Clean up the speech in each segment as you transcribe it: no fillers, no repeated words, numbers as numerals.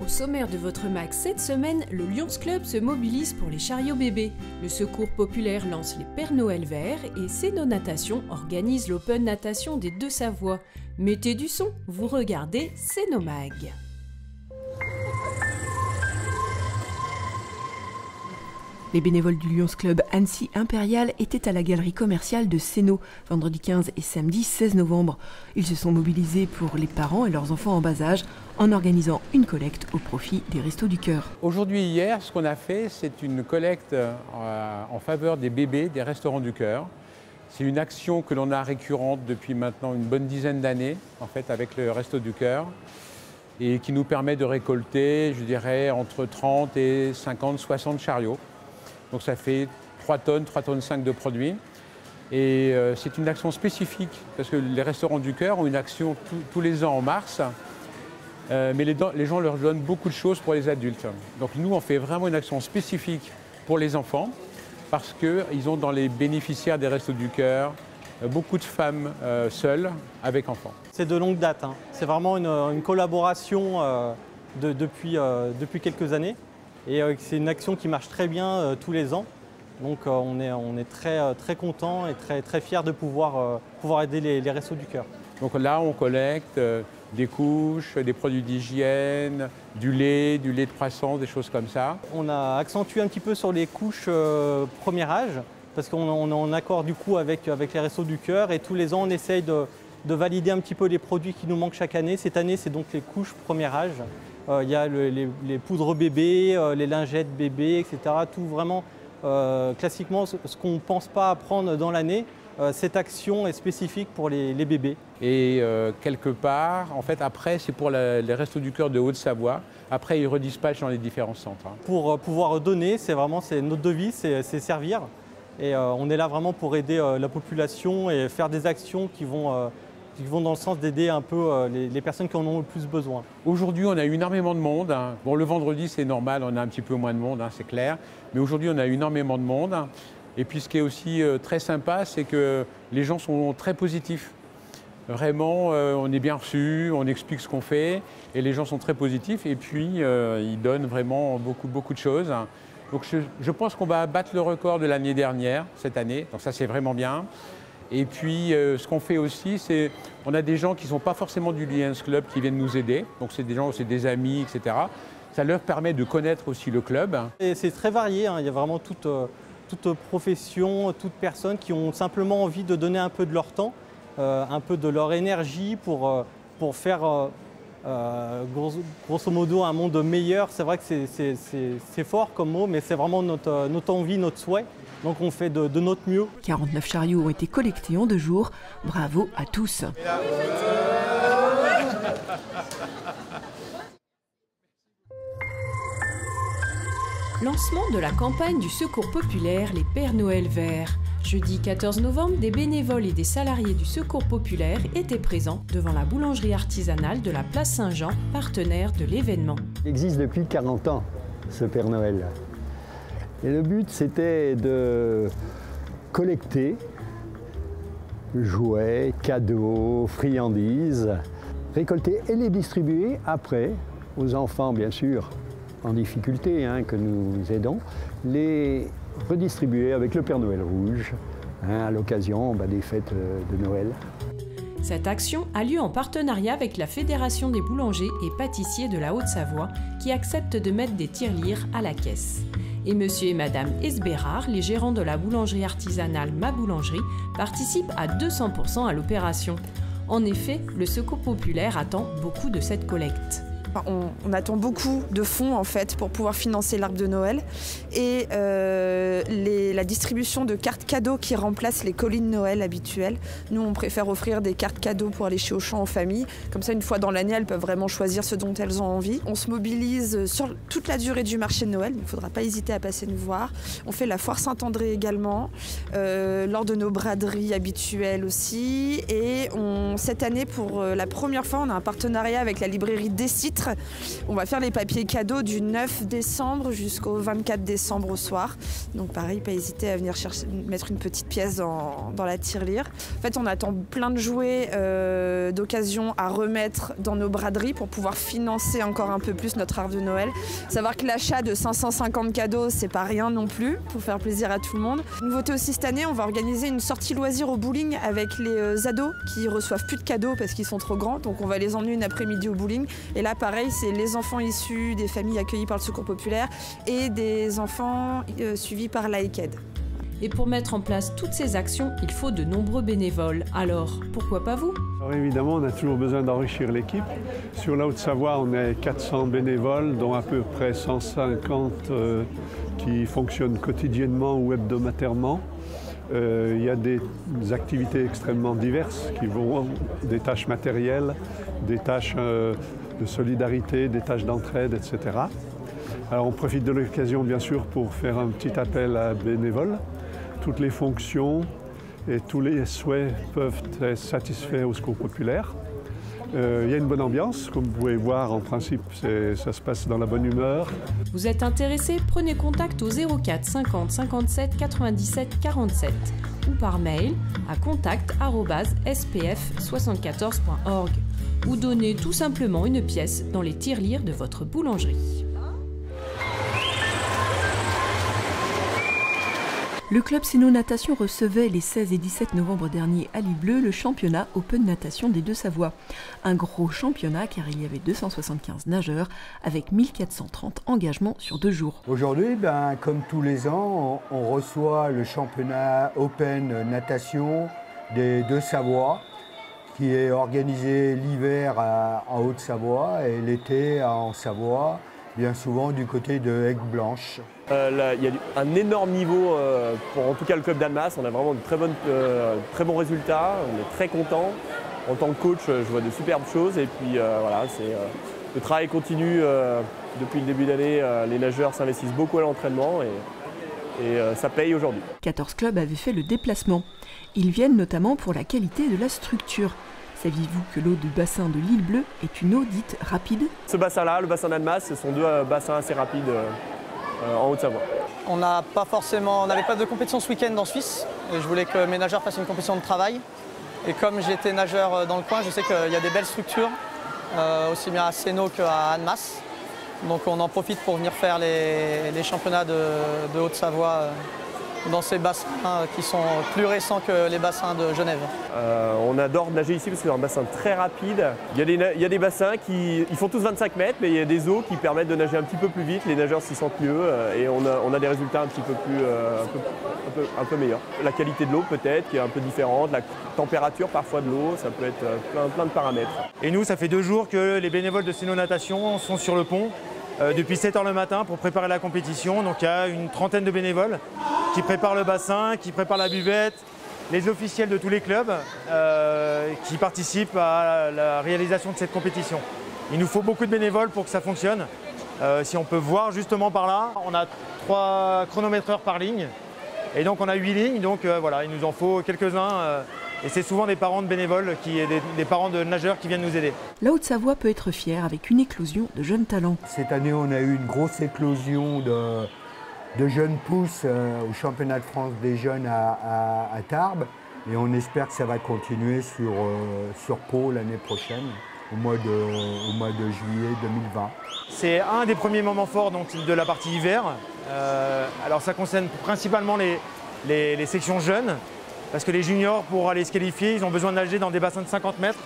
Au sommaire de votre mag cette semaine, le Lions Club se mobilise pour les chariots bébés. Le Secours populaire lance les Pères Noël verts et Céno Natation organise l'Open Natation des Deux-Savoies. Mettez du son, vous regardez Céno Mag. Les bénévoles du Lions Club Annecy Impérial étaient à la galerie commerciale de Céno, vendredi 15 et samedi 16 novembre. Ils se sont mobilisés pour les parents et leurs enfants en bas âge en organisant une collecte au profit des Restos du Cœur. Aujourd'hui, hier, ce qu'on a fait, c'est une collecte en faveur des bébés des Restaurants du Cœur. C'est une action que l'on a récurrente depuis maintenant une bonne dizaine d'années, en fait, avec le Resto du Cœur, et qui nous permet de récolter, je dirais, entre 30 et 50, 60 chariots. Donc ça fait 3 tonnes, 3 tonnes 5 de produits. Et c'est une action spécifique, parce que les Restaurants du Cœur ont une action tous les ans en mars, mais les gens leur donnent beaucoup de choses pour les adultes. Donc nous, on fait vraiment une action spécifique pour les enfants, parce qu'ils ont dans les bénéficiaires des Restos du Cœur beaucoup de femmes seules avec enfants. C'est de longue date, hein. C'est vraiment une collaboration depuis quelques années. Et c'est une action qui marche très bien tous les ans. Donc on est très content et très fiers de pouvoir aider les Restos du Cœur. Donc là, on collecte des couches, des produits d'hygiène, du lait de croissance, des choses comme ça. On a accentué un petit peu sur les couches premier âge, parce qu'on est en accord du coup avec les Restos du Cœur. Et tous les ans, on essaye de valider un petit peu les produits qui nous manquent chaque année. Cette année, c'est donc les couches premier âge. Il y a les poudres bébés, les lingettes bébés, etc. Tout vraiment, classiquement, ce qu'on ne pense pas apprendre dans l'année, cette action est spécifique pour les bébés. Et quelque part, en fait, après, c'est pour les Restos du Cœur de Haute-Savoie. Après, ils redispatchent dans les différents centres. Pour pouvoir donner, c'est notre devise, c'est servir. Et on est là vraiment pour aider la population et faire des actions qui vont dans le sens d'aider un peu les personnes qui en ont le plus besoin. Aujourd'hui, on a eu énormément de monde. Bon, le vendredi, c'est normal, on a un petit peu moins de monde, c'est clair. Mais aujourd'hui, on a eu énormément de monde. Et puis, ce qui est aussi très sympa, c'est que les gens sont très positifs. Vraiment, on est bien reçus, on explique ce qu'on fait, et les gens sont très positifs. Et puis, ils donnent vraiment beaucoup de choses. Donc, je pense qu'on va battre le record de l'année dernière, cette année. Donc ça, c'est vraiment bien. Et puis, ce qu'on fait aussi, c'est on a des gens qui ne sont pas forcément du Lions Club qui viennent nous aider. Donc, c'est des gens, c'est des amis, etc. Ça leur permet de connaître aussi le club. C'est très varié, hein. Il y a vraiment toute profession, toute personne qui ont simplement envie de donner un peu de leur temps, un peu de leur énergie pour faire, grosso modo, un monde meilleur. C'est vrai que c'est fort comme mot, mais c'est vraiment notre envie, notre souhait. Donc on fait de notre mieux. 49 chariots ont été collectés en 2 jours. Bravo à tous. Lancement de la campagne du Secours populaire Les Pères Noël verts. Jeudi 14 novembre, des bénévoles et des salariés du Secours populaire étaient présents devant la boulangerie artisanale de la place Saint-Jean, partenaire de l'événement. Il existe depuis 40 ans, ce Père Noël. Et le but, c'était de collecter jouets, cadeaux, friandises, récolter et les distribuer après aux enfants, bien sûr, en difficulté, que nous aidons, les redistribuer avec le Père Noël rouge, à l'occasion des fêtes de Noël. Cette action a lieu en partenariat avec la Fédération des boulangers et pâtissiers de la Haute-Savoie qui acceptent de mettre des tirelires à la caisse. Et monsieur et madame Esbérard, les gérants de la boulangerie artisanale Ma Boulangerie, participent à 200% à l'opération. En effet, le Secours populaire attend beaucoup de cette collecte. On attend beaucoup de fonds en fait pour pouvoir financer l'arbre de Noël et la distribution de cartes cadeaux qui remplacent les colis de Noël habituels. Nous, on préfère offrir des cartes cadeaux pour aller chez Auchan en famille. Comme ça, une fois dans l'année, elles peuvent vraiment choisir ce dont elles ont envie. On se mobilise sur toute la durée du marché de Noël. Il ne faudra pas hésiter à passer nous voir. On fait la foire Saint-André également, lors de nos braderies habituelles aussi. Et cette année, pour la première fois, on a un partenariat avec la librairie Des Sites litres. On va faire les papiers cadeaux du 9 décembre jusqu'au 24 décembre au soir. Donc pareil, pas hésiter à venir mettre une petite pièce dans la tirelire. En fait, on attend plein de jouets d'occasion à remettre dans nos braderies pour pouvoir financer encore un peu plus notre arbre de Noël. Savoir que l'achat de 550 cadeaux, c'est pas rien non plus, pour faire plaisir à tout le monde. Nouveauté aussi cette année, on va organiser une sortie loisir au bowling avec les ados qui reçoivent plus de cadeaux parce qu'ils sont trop grands. Donc on va les emmener une après-midi au bowling. Et là, pareil, c'est les enfants issus des familles accueillies par le Secours populaire et des enfants suivis par l'AECAD. Et pour mettre en place toutes ces actions, il faut de nombreux bénévoles. Alors, pourquoi pas vous? Alors évidemment, on a toujours besoin d'enrichir l'équipe. Sur la Haute-Savoie, on est 400 bénévoles, dont à peu près 150 qui fonctionnent quotidiennement ou hebdomadairement. Il y a des activités extrêmement diverses qui vont des tâches matérielles, des tâches de solidarité, des tâches d'entraide, etc. Alors on profite de l'occasion bien sûr pour faire un petit appel à bénévoles. Toutes les fonctions et tous les souhaits peuvent être satisfaits au Secours populaire. Il y a une bonne ambiance, comme vous pouvez voir, en principe ça se passe dans la bonne humeur. Vous êtes intéressé? Prenez contact au 04 50 57 97 47 ou par mail à contact@spf74.org ou donnez tout simplement une pièce dans les tirelires de votre boulangerie. Le club Séno Natation recevait les 16 et 17 novembre dernier à l'Île Bleue le championnat Open Natation des Deux-Savoies. Un gros championnat car il y avait 275 nageurs avec 1430 engagements sur 2 jours. Aujourd'hui, comme tous les ans, on reçoit le championnat Open Natation des Deux-Savoies qui est organisé l'hiver en Haute-Savoie et l'été en Savoie, bien souvent du côté de Aigues-Blanches. Il y a un énorme niveau pour en tout cas le club d'Annemasse. On a vraiment de très bons résultats, on est très contents. En tant que coach, je vois de superbes choses et puis voilà, le travail continue depuis le début d'année. Les nageurs s'investissent beaucoup à l'entraînement et ça paye aujourd'hui. 14 clubs avaient fait le déplacement. Ils viennent notamment pour la qualité de la structure. Saviez-vous que l'eau du bassin de l'Île Bleue est une eau dite rapide? Ce bassin-là, le bassin d'Annemasse, ce sont 2 bassins assez rapides en Haute-Savoie. On n'avait pas de compétition ce week-end en Suisse. Et je voulais que mes nageurs fassent une compétition de travail. Et comme j'étais nageur dans le coin, je sais qu'il y a des belles structures, aussi bien à Séno qu'à Annemasse. Donc on en profite pour venir faire les championnats de Haute-Savoie dans ces bassins qui sont plus récents que les bassins de Genève. On adore nager ici parce que c'est un bassin très rapide. Il y a des bassins qui font tous 25 mètres, mais il y a des eaux qui permettent de nager un petit peu plus vite. Les nageurs s'y sentent mieux et on a des résultats un petit peu plus, un peu meilleurs. La qualité de l'eau peut-être qui est un peu différente, la température parfois de l'eau, ça peut être plein de paramètres. Et nous, ça fait 2 jours que les bénévoles de Séno Natation sont sur le pont depuis 7 h le matin pour préparer la compétition. Donc il y a une trentaine de bénévoles qui préparent le bassin, qui préparent la buvette, les officiels de tous les clubs qui participent à la réalisation de cette compétition. Il nous faut beaucoup de bénévoles pour que ça fonctionne. Si on peut voir justement par là, on a 3 chronométreurs par ligne et donc on a 8 lignes, donc voilà, il nous en faut quelques-uns. Et c'est souvent des parents de bénévoles, des parents de nageurs qui viennent nous aider. La Haute-Savoie peut être fière avec une éclosion de jeunes talents. Cette année, on a eu une grosse éclosion de jeunes pousses au championnat de France des jeunes à Tarbes. Et on espère que ça va continuer sur Pau l'année prochaine, au mois de juillet 2020. C'est un des premiers moments forts donc, de la partie hiver. Alors ça concerne principalement les sections jeunes. Parce que les juniors, pour aller se qualifier, ils ont besoin de nager dans des bassins de 50 mètres.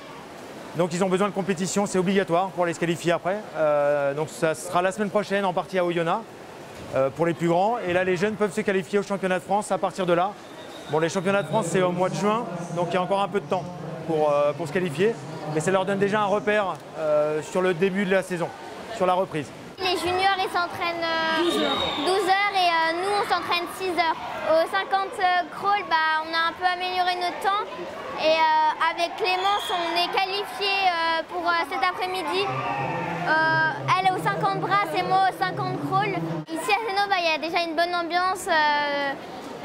Donc ils ont besoin de compétition, c'est obligatoire pour aller se qualifier après. Donc ça sera la semaine prochaine en partie à Oyonnax pour les plus grands. Et là, les jeunes peuvent se qualifier au championnat de France à partir de là. Bon, les championnats de France, c'est au mois de juin, donc il y a encore un peu de temps pour se qualifier. Mais ça leur donne déjà un repère sur le début de la saison, sur la reprise. Les juniors, ils s'entraînent 12 heures et nous, on s'entraîne 6 heures. Au 50 crawl, on a un peu amélioré notre temps. Et avec Clémence, on est qualifiés pour cet après-midi. Elle est au 50 brasses et moi au 50 crawl. Ici à Séno, il y a déjà une bonne ambiance.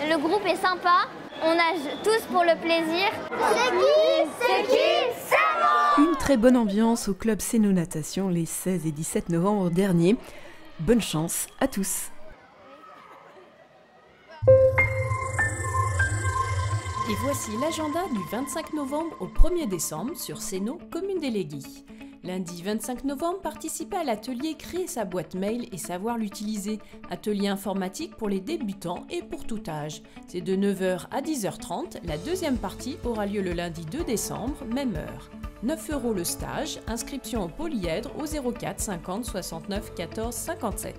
Le groupe est sympa. On nage tous pour le plaisir. C'est qui? C'est moi! Une très bonne ambiance au club Séno Natation les 16 et 17 novembre dernier. Bonne chance à tous. Et voici l'agenda du 25 novembre au 1er décembre sur Séno, commune d'Ellegui. Lundi 25 novembre, participez à l'atelier Créer sa boîte mail et savoir l'utiliser. Atelier informatique pour les débutants et pour tout âge. C'est de 9h à 10h30. La deuxième partie aura lieu le lundi 2 décembre, même heure. 9 € le stage, inscription au polyèdre au 04 50 69 14 57.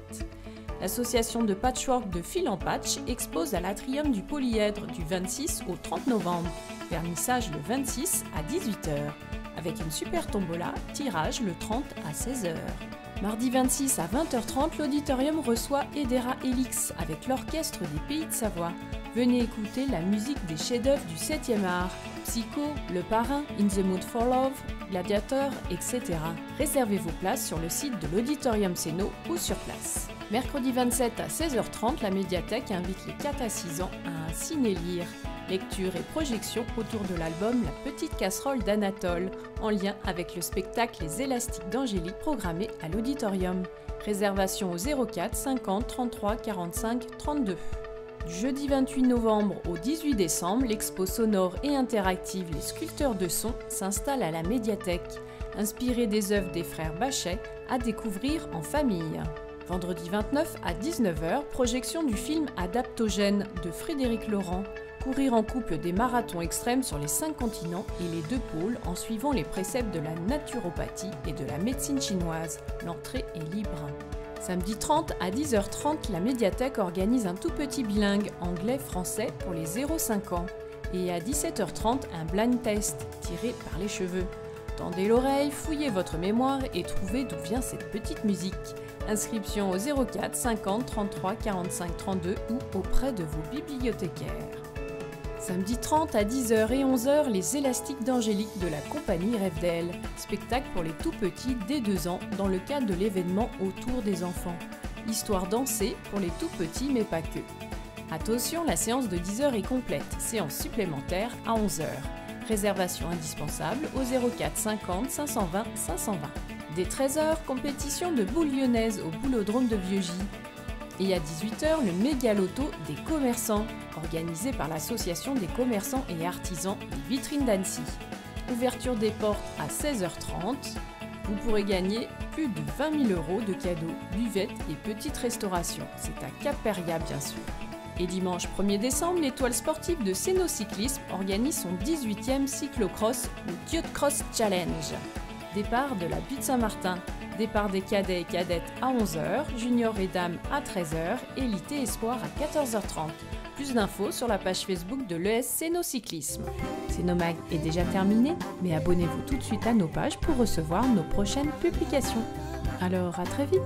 L'association de patchwork de Fil en Patch expose à l'Atrium du Polyèdre du 26 au 30 novembre. Vernissage le 26 à 18h. Avec une super tombola, tirage le 30 à 16h. Mardi 26 à 20h30, l'auditorium reçoit Edera Helix avec l'orchestre des Pays de Savoie. Venez écouter la musique des chefs-d'œuvre du 7e art, Psycho, Le Parrain, In the Mood for Love, Gladiator, etc. Réservez vos places sur le site de l'auditorium Séno ou sur place. Mercredi 27 à 16h30, la médiathèque invite les 4 à 6 ans à un ciné-lire. Lecture et projection autour de l'album La Petite Casserole d'Anatole, en lien avec le spectacle Les Élastiques d'Angélique programmé à l'auditorium. Réservation au 04 50 33 45 32. Du jeudi 28 novembre au 18 décembre, l'expo sonore et interactive Les Sculpteurs de son s'installe à la médiathèque. Inspirée des œuvres des frères Bachet, à découvrir en famille. Vendredi 29 à 19h, projection du film Adaptogène de Frédéric Laurent. Courir en couple des marathons extrêmes sur les 5 continents et les 2 pôles en suivant les préceptes de la naturopathie et de la médecine chinoise. L'entrée est libre. Samedi 30 à 10h30, la médiathèque organise un tout petit bilingue anglais-français pour les 0-5 ans. Et à 17h30, un blind test tiré par les cheveux. Tendez l'oreille, fouillez votre mémoire et trouvez d'où vient cette petite musique. Inscription au 04 50 33 45 32 ou auprès de vos bibliothécaires. Samedi 30 à 10h et 11h, les Élastiques d'Angélique de la compagnie Rêve d'elle. Spectacle pour les tout petits dès 2 ans dans le cadre de l'événement Autour des enfants. Histoire dansée pour les tout petits mais pas que. Attention, la séance de 10h est complète. Séance supplémentaire à 11h. Réservation indispensable au 04 50 520 520. Dès 13h, compétition de boules lyonnaises au boulodrome de Vieux-Gy. Et à 18h, le méga loto des commerçants, organisé par l'association des commerçants et artisans des Vitrines d'Annecy. Ouverture des portes à 16h30. Vous pourrez gagner plus de 20 000 € de cadeaux, buvettes et petites restaurations. C'est à Cap-Péria bien sûr. Et dimanche 1er décembre, l'étoile sportive de Séno Cyclisme organise son 18e cyclocross, le Dieu de Cross Challenge. Départ de la butte Saint-Martin. Départ des cadets et cadettes à 11h, juniors et dames à 13h, élite et espoir à 14h30. Plus d'infos sur la page Facebook de l'ES Séno Cyclisme. Sénomag est déjà terminé, mais abonnez-vous tout de suite à nos pages pour recevoir nos prochaines publications. Alors à très vite!